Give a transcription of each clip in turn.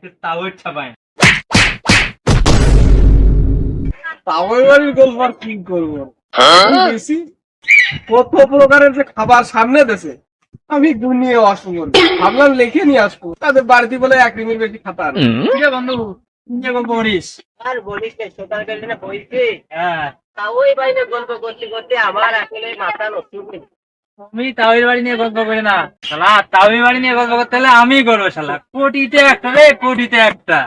একটু তাওয়ের ছাপায়। তাওয়ার বাড়ির গল্প আর কি করবো বেশি কত প্রকারের যে খাবার সামনে দেশে আমি দুনিয়া অসমন ভাবলাম লিখে নিয়ে আসবো তাদের বাড়িতে বলে এক রিমির বেশি খাতার ঠিক আছে বন্ধু, তুই যে গল্প করিস। আর বলিস না, সোতার বেলনে বইছে। হ্যাঁ, তা ওই বাইরে গল্প করতে করতে আমার আসলে মাথা নষ্ট হয়ে গেছে। তুমি তাওয়ের বাড়ি নিয়ে গল্প করি না শালা, তাওয়ের বাড়ি নিয়ে গল্প করতে হলে আমি করবো শালা। কোটিতে একটা রে, কোটিতে একটা।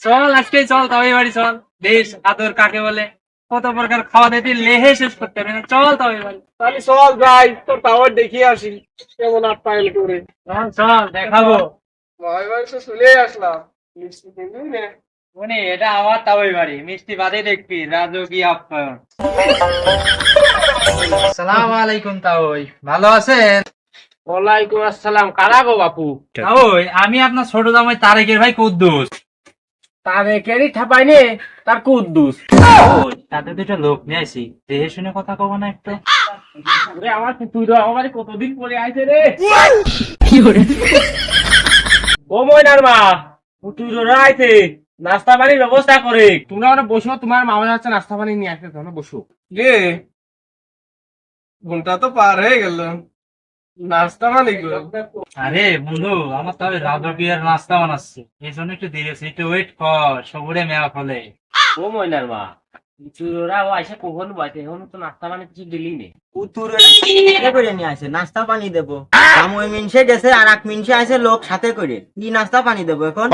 চল আজকে চল তাওয়ের বাড়ি চল, দেশ আদর কাকে বলে, কত প্রকার খাওয়া দিতে লেহে শেষ করতে পারবে না। চল তাওয়ের বাড়ি, তাহলে চল যাই তোর টাওয়ার দেখিয়ে আসি কেমন আপ্যায়ন করে চল চল দেখাবো। ভাই ভাই তো চলে আসলাম মিষ্টি কিনবি না মনে এটা আমার তাওয়ের বাড়ি, মিষ্টি বাদে দেখবি রাজকীয় আপ্যায়ন। আসসালামু আলাইকুম তাওই, ভালো আছেন? ওয়ালাইকুম আসসালাম। কারা গো বাপু? তাওই আমি আপনার ছোট জামাই তারেকের ভাই কুদ্দুস। তাদেরকেরই ঠাপাইনে তার কুদ্দুস। ওই, তাতে দুটো লোক নিয়ে আসি, দেখে শুনে কথা কব না একটু? ওরে আমার তুই তো আমার কতদিন পরে আইছে রে। ও ময়নার মা, তুই তো আইছে, নাস্তা পানির ব্যবস্থা করে। তোমরা ওরা বসো, তোমার মামা যাচ্ছে নাস্তা পানি নিয়ে আসতে, তোমরা বসো। রে ঘন্টা তো পার হয়ে গেল নাস্তা মানে গো আরে বন্ধু, আমার তবে রাজকীয় নাস্তা বানাচ্ছে, এই জন্য একটু দেরি হচ্ছে, একটু ওয়েট কর, সবুরে মেয়া ফলে। ও ময়নার মা, চুরোরা ও আইসা কখন বাজে, এখন তো নাস্তা পানি কিছু দিলি নে। করে নিয়ে আসে নাস্তা পানি দেবো ওই মিনসে গেছে আর এক মিনসে আছে লোক সাথে করে কি নাস্তা পানি দেবো এখন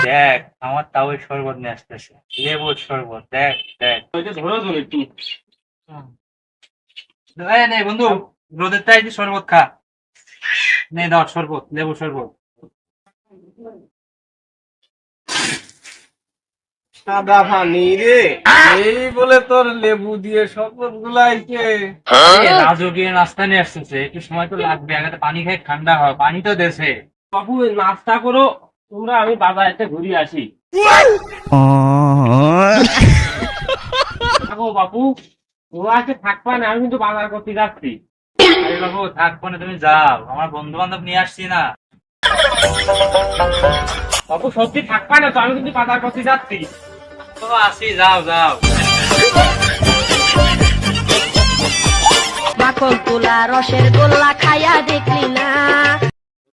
দেখ আমার তাও শরবত নিয়ে আসতেছে, লেবুর শরবত, দেখ দেখ। ধরো ধরো একটু। এই নে বন্ধু, রোদের তাই শরবত খা, নে দাও শরবত, লেবু শরবত। সাদা পানি রে এই বলে তোর লেবু দিয়ে শরবত গুলাইছে রাজকীয় নাস্তা নিয়ে আসতেছে, একটু সময় তো লাগবে, আগে তো পানি খাই ঠান্ডা হয়, পানি তো দেশে। বাবু নাস্তা করো তোমরা, আমি বাজারে ঘুরে আসি। থাকো বাপু, তোমরা আজকে থাকবা না, আমি কিন্তু বাজার করতে যাচ্ছি। আরে বাবু থাকবো না, তুমি যাও, আমার বন্ধু বান্ধব নিয়ে আসছি না। বাবু সত্যি থাকবা না তো, আমি কিন্তু বাজার করতে যাচ্ছি। তো আসি, যাও যাও। মাখন তোলা রসের গোল্লা খাইয়া দেখলি না।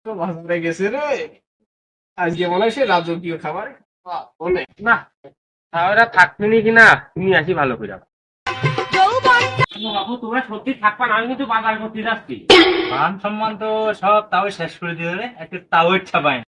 তো বাজারে গেছে রে আজকে মনে হয় সে রাজকীয় খাবার বলে না তাহলে থাকবি কিনা তুমি আসি ভালো করে। বাবু তোমরা সত্যি থাকবা না, আমি কিন্তু বাজার করতে যাচ্ছি। মান সম্মান তো সব তাও শেষ করে দিল রে, একটু তাও ছাপায়।